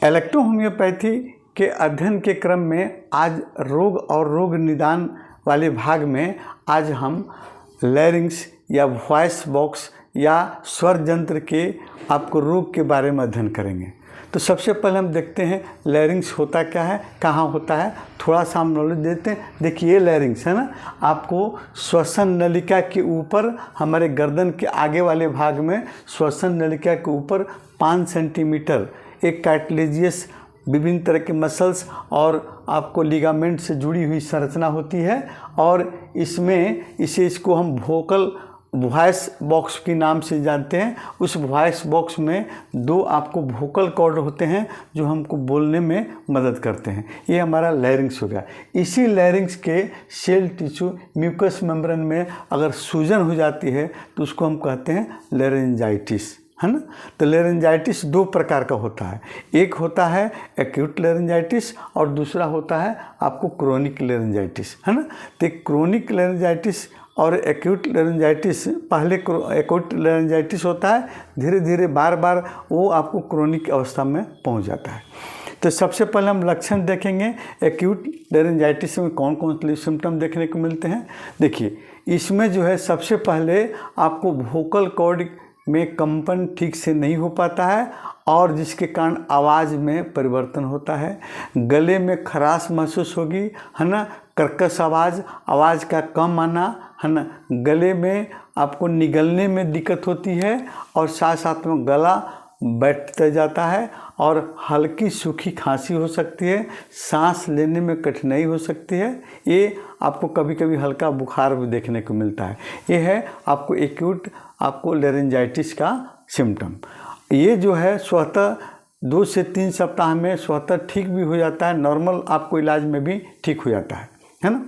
इलेक्ट्रोहोमियोपैथी के अध्ययन के क्रम में आज रोग और रोग निदान वाले भाग में आज हम लैरिंक्स या वॉइस बॉक्स या स्वर यंत्र के आपको रोग के बारे में अध्ययन करेंगे। तो सबसे पहले हम देखते हैं लैरिंक्स होता क्या है, कहाँ होता है, थोड़ा सा हम नॉलेज देते हैं। देखिए ये लैरिंक्स है ना, आपको श्वसन नलिका के ऊपर, हमारे गर्दन के आगे वाले भाग में श्वसन नलिका के ऊपर 5 सेंटीमीटर एक कार्टिलेजियस विभिन्न तरह के मसल्स और आपको लिगामेंट से जुड़ी हुई संरचना होती है। और इसको हम वोकल वॉइस बॉक्स के नाम से जानते हैं। उस वॉइस बॉक्स में 2 आपको वोकल कॉर्ड होते हैं जो हमको बोलने में मदद करते हैं। ये हमारा लैरिंक्स हो गया। इसी लैरिंक्स के सेल टिश्यू म्यूकस मेम्ब्रेन में अगर सूजन हो जाती है तो उसको हम कहते हैं लेरेंजाइटिस, है ना। तो लेरेंजाइटिस 2 प्रकार का होता है, एक होता है एक्यूट लेरेंजाइटिस और दूसरा होता है आपको क्रोनिक लेरेंजाइटिस, है ना। तो क्रोनिक लेरेंजाइटिस और एक्यूट लेरेंजाइटिस, पहले एक्यूट लेरेंजाइटिस होता है, धीरे धीरे बार बार वो आपको क्रोनिक अवस्था में पहुंच जाता है। तो सबसे पहले हम लक्षण देखेंगे एक्यूट लेरेंजाइटिस में कौन कौन से सिम्टम देखने को मिलते हैं। देखिए इसमें जो है सबसे पहले आपको वोकल कॉर्ड में कंपन ठीक से नहीं हो पाता है और जिसके कारण आवाज़ में परिवर्तन होता है। गले में खराश महसूस होगी, है ना, कर्कश आवाज़ का कम आना, है ना। गले में आपको निगलने में दिक्कत होती है और साथ साथ में गला बैठता जाता है और हल्की सूखी खांसी हो सकती है, सांस लेने में कठिनाई हो सकती है। ये आपको कभी कभी हल्का बुखार भी देखने को मिलता है। ये है आपको एक्यूट आपको लेरेंजाइटिस का सिम्टम। ये जो है स्वतः 2 से 3 सप्ताह में स्वतः ठीक भी हो जाता है, नॉर्मल आपको इलाज में भी ठीक हो जाता है ना।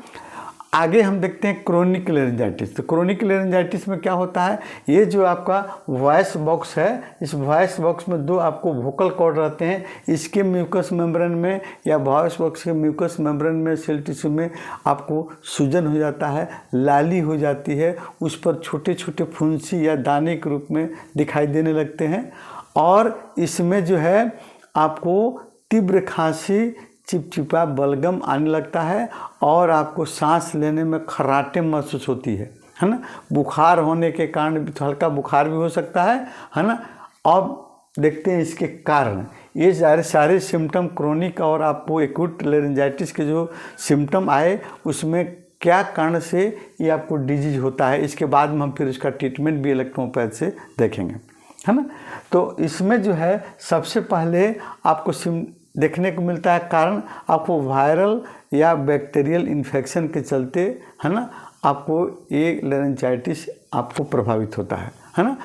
आगे हम देखते हैं क्रोनिक लेरेंजाइटिस। तो क्रोनिक लेरेंजाइटिस में क्या होता है, ये जो आपका वॉइस बॉक्स है, इस वॉइस बॉक्स में 2 आपको वोकल कॉर्ड रहते हैं। इसके म्यूकस मेम्ब्रेन में या वॉइस बॉक्स के म्यूकस मेम्ब्रेन में सेल टिश्यू में आपको सूजन हो जाता है, लाली हो जाती है, उस पर छोटे छोटे फुंसी या दाने के रूप में दिखाई देने लगते हैं। और इसमें जो है आपको तीव्र खांसी, चिपचिपा बलगम आने लगता है और आपको सांस लेने में खर्राटे महसूस होती है ना। बुखार होने के कारण हल्का बुखार भी हो सकता है ना। अब देखते हैं इसके कारण। ये सारे सिम्टम क्रोनिक और आपको एक्यूट लेरेंजाइटिस के जो सिम्टम आए उसमें क्या कारण से ये आपको डिजीज होता है, इसके बाद में हम फिर इसका ट्रीटमेंट भी इलेक्ट्रोपैथ से देखेंगे, है ना। तो इसमें जो है सबसे पहले आपको देखने को मिलता है कारण आपको वायरल या बैक्टीरियल इन्फेक्शन के चलते, है ना, आपको ये लेरेंजाइटिस आपको प्रभावित होता है ना।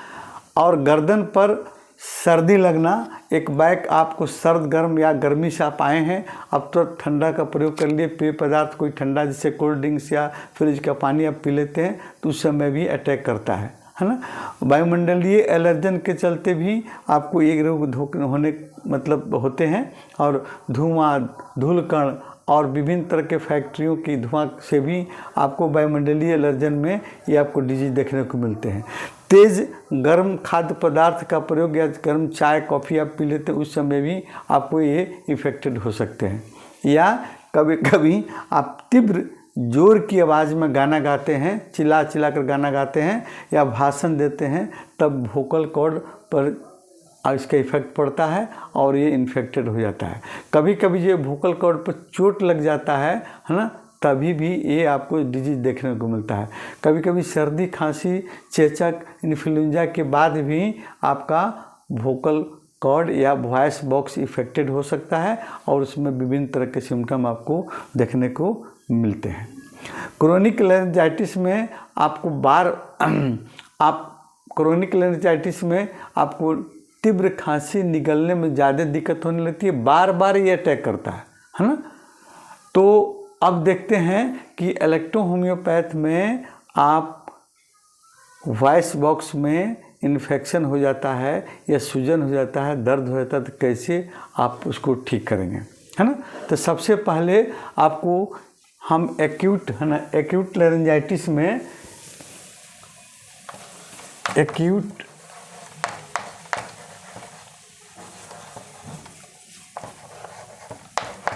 और गर्दन पर सर्दी लगना, एक बैग आपको सर्द गर्म या गर्मी से आप आए हैं, अब तो ठंडा का प्रयोग कर लिए, पेय पदार्थ कोई ठंडा जैसे कोल्ड ड्रिंक्स या फ्रिज का पानी आप पी लेते हैं तो उस समय भी अटैक करता है ना। वायुमंडलीय एलर्जन के चलते भी आपको एक रोग होने मतलब होते हैं। और धुआं, धूलकण और विभिन्न तरह के फैक्ट्रियों की धुआं से भी आपको वायुमंडलीय एलर्जन में ये आपको डिजीज देखने को मिलते हैं। तेज़ गर्म खाद्य पदार्थ का प्रयोग या गर्म चाय कॉफ़ी आप पी लेते हैं उस समय भी आपको ये इफेक्टेड हो सकते हैं। या कभी कभी आप तीव्र जोर की आवाज़ में गाना गाते हैं, चिल्ला चिल्ला कर गाना गाते हैं या भाषण देते हैं, तब वोकल कॉर्ड पर इसका इफेक्ट पड़ता है और ये इन्फेक्टेड हो जाता है। कभी कभी ये वोकल कॉर्ड पर चोट लग जाता है ना, तभी भी ये आपको डिजीज देखने को मिलता है। कभी कभी सर्दी, खांसी, चेचक, इन्फ्लुएंजा के बाद भी आपका वोकल कॉर्ड या वॉइस बॉक्स इफेक्टेड हो सकता है और उसमें विभिन्न तरह के सिम्टम आपको देखने को मिलते हैं। क्रोनिक लेरेंजाइटिस में आपको क्रोनिक लेरेंजाइटिस में आपको तीव्र खांसी, निगलने में ज़्यादा दिक्कत होने लगती है, बार बार ये अटैक करता है ना। तो अब देखते हैं कि इलेक्ट्रोहोमियोपैथ में आप वॉइस बॉक्स में इन्फेक्शन हो जाता है या सूजन हो जाता है, दर्द हो जाता है, तो कैसे आप उसको ठीक करेंगे, है ना। तो सबसे पहले आपको हम एक्यूट, है ना, एक्यूट लेरेंजाइटिस में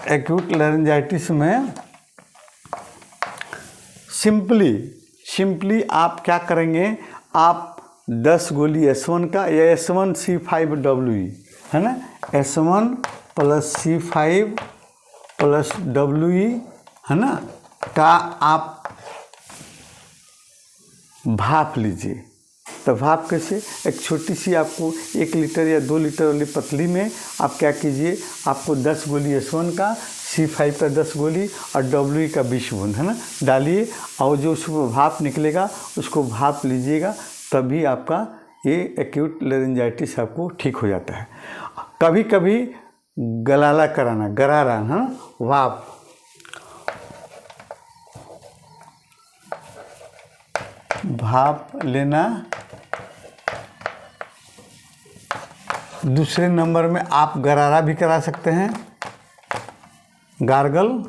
एक्यूट लैरिंजाइटिस में सिंपली आप क्या करेंगे, आप 10 गोली S1 का या S1C5WE है ना, S1 + C5 + WE है ना, का आप भाप लीजिए। तो भाप कैसे, एक छोटी सी आपको 1 लीटर या 2 लीटर वाली पतली में आप क्या कीजिए, आपको 10 गोली S1 का, C5 का 10 गोली और WE का 20 बूंद है ना डालिए, और जो उसको भाप निकलेगा उसको भाप लीजिएगा, तभी आपका ये एक्यूट लैरिंजाइटिस आपको ठीक हो जाता है। कभी कभी गरारा है ना, भाप लेना। दूसरे नंबर में आप गरारा भी करा सकते हैं, गार्गल।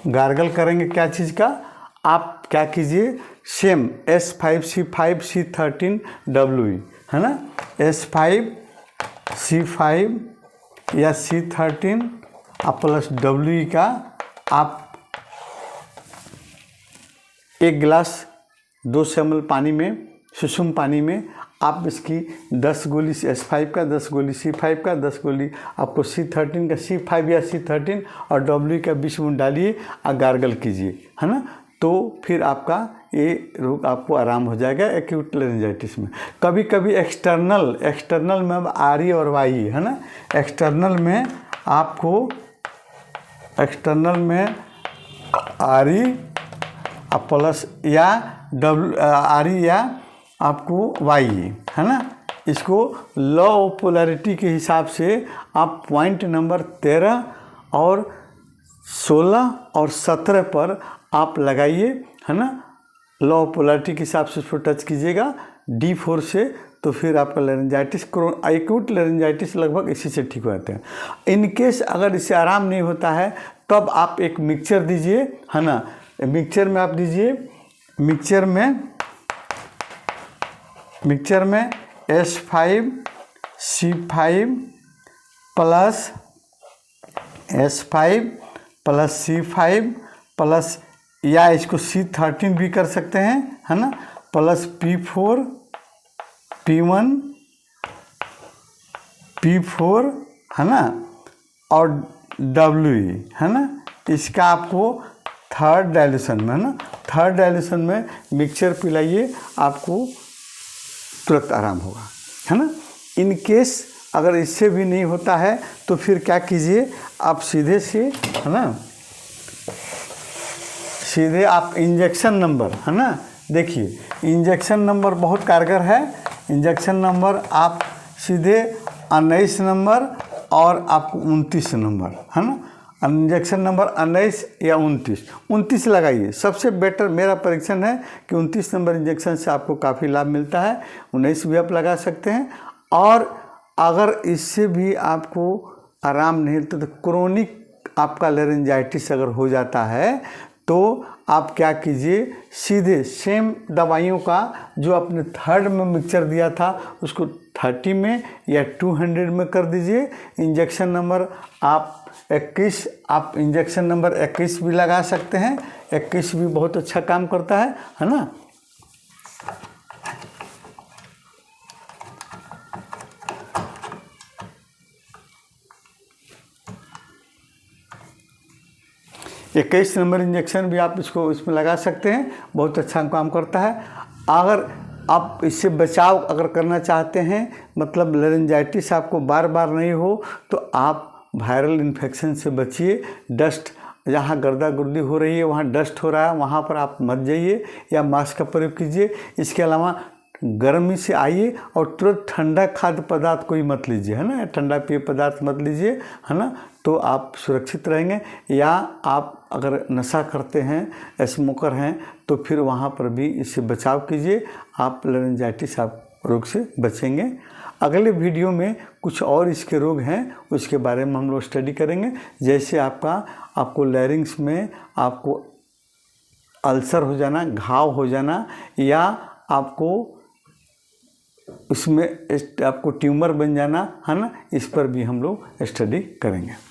गार्गल करेंगे क्या चीज़ का, आप क्या कीजिए, सेम S5C5C13WE है ना, S5C5 या C13 + WE का आप 1 गिलास 200 ml पानी में, सुसुम पानी में आप इसकी 10 गोली S5 का, 10 गोली C5 का, 10 गोली आपको C13 का, C5 या C13 और WE का 20 बूंद डालिए और गार्गल कीजिए है ना, तो फिर आपका ये रोग आपको आराम हो जाएगा एक्यूट लैरिंजाइटिस में। कभी कभी एक्सटर्नल में अब RE और YE है ना, एक्सटर्नल में RE प्लस या RE या आपको YE है ना, इसको लॉ ऑफ पोलैरिटी के हिसाब से आप पॉइंट नंबर 13 और 16 और 17 पर आप लगाइए है ना, लॉ ऑफ पोलैरिटी के हिसाब से उसको टच कीजिएगा D4 से, तो फिर आपका लैरिंजाइटिस, एक्यूट लैरिंजाइटिस लगभग इसी से ठीक हो जाते हैं। इनकेस अगर इससे आराम नहीं होता है तब आप एक मिक्सचर दीजिए है ना, मिक्सचर में आप दीजिए, मिक्सचर में S5C5 + S5 + C5 + या इसको C13 भी कर सकते हैं है ना, प्लस P4 है ना, और WE है ना, इसका आपको थर्ड डाइल्यूशन में है ना, थर्ड डाइल्यूशन में मिक्सचर पिलाइए, आपको तुरंत आराम होगा है ना। इन केस अगर इससे भी नहीं होता है तो फिर क्या कीजिए, आप सीधे से है ना, सीधे आप इंजेक्शन नंबर है ना, देखिए इंजेक्शन नंबर बहुत कारगर है। इंजेक्शन नंबर आप सीधे 19 नंबर और आपको 29 नंबर है ना, इंजेक्शन नंबर 19 या 29 लगाइए। सबसे बेटर मेरा परीक्षण है कि 29 नंबर इंजेक्शन से आपको काफ़ी लाभ मिलता है, 19 भी आप लगा सकते हैं। और अगर इससे भी आपको आराम नहीं मिलता तो क्रोनिक आपका लैरिंजाइटिस अगर हो जाता है तो आप क्या कीजिए, सीधे सेम दवाइयों का जो आपने थर्ड में मिक्सचर दिया था उसको 30 में या 200 में कर दीजिए। इंजेक्शन नंबर आप 21, आप इंजेक्शन नंबर 21 भी लगा सकते हैं, 21 भी बहुत अच्छा काम करता है ना। इक्कीस नंबर इंजेक्शन भी आप इसमें लगा सकते हैं, बहुत अच्छा काम करता है। अगर आप इससे बचाव अगर करना चाहते हैं, मतलब लैरिंजाइटिस आपको बार बार नहीं हो, तो आप वायरल इन्फेक्शन से बचिए। डस्ट, जहाँ गर्दा गुर्दी हो रही है, वहाँ डस्ट हो रहा है, वहाँ पर आप मत जाइए या मास्क का प्रयोग कीजिए। इसके अलावा गर्मी से आइए और तुरंत ठंडा खाद्य पदार्थ कोई मत लीजिए है ना, ठंडा पेय पदार्थ मत लीजिए है ना, तो आप सुरक्षित रहेंगे। या आप अगर नशा करते हैं, स्मोकर हैं, तो फिर वहाँ पर भी इससे बचाव कीजिए, आप लैरिंजाइटिस आप रोग से बचेंगे। अगले वीडियो में कुछ और इसके रोग हैं, उसके बारे में हम लोग स्टडी करेंगे। जैसे आपको लैरिंग्स में आपको अल्सर हो जाना, घाव हो जाना, या आपको उसमें आपको ट्यूमर बन जाना है ना, इस पर भी हम लोग स्टडी करेंगे।